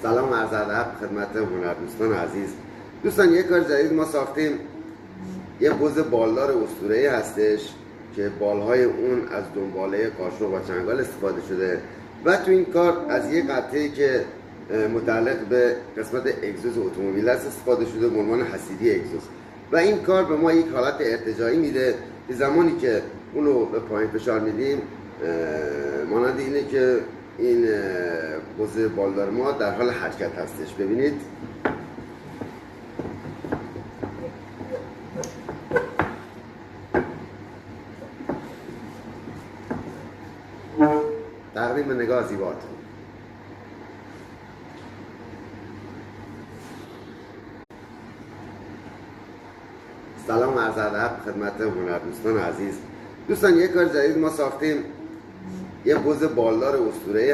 سلام عرض ادب خدمت هنردوستان عزیز. دوستان یک کار جدید ما ساختیم، یه بز بالدار اسطوره‌ای هستش که بالهای اون از دنباله قاشق و چنگال استفاده شده و تو این کار از یه قطعه‌ای که متعلق به قسمت اگزوز اتومبیل است استفاده شده به عنوان حسیدی اگزوز و این کار به ما یک حالت ارتجاعی میده که زمانی که اونو به پایین فشار میدیم مانند اینه که این بز بالدار ما در حال حرکت هستش. ببینید تقدیم به نگاه زیباتون. سلام عرض ادب خدمت هنردوستان عزیز. دوستان یک کار جدید ما ساختیم، یه بز بالدار اسطوره‌ای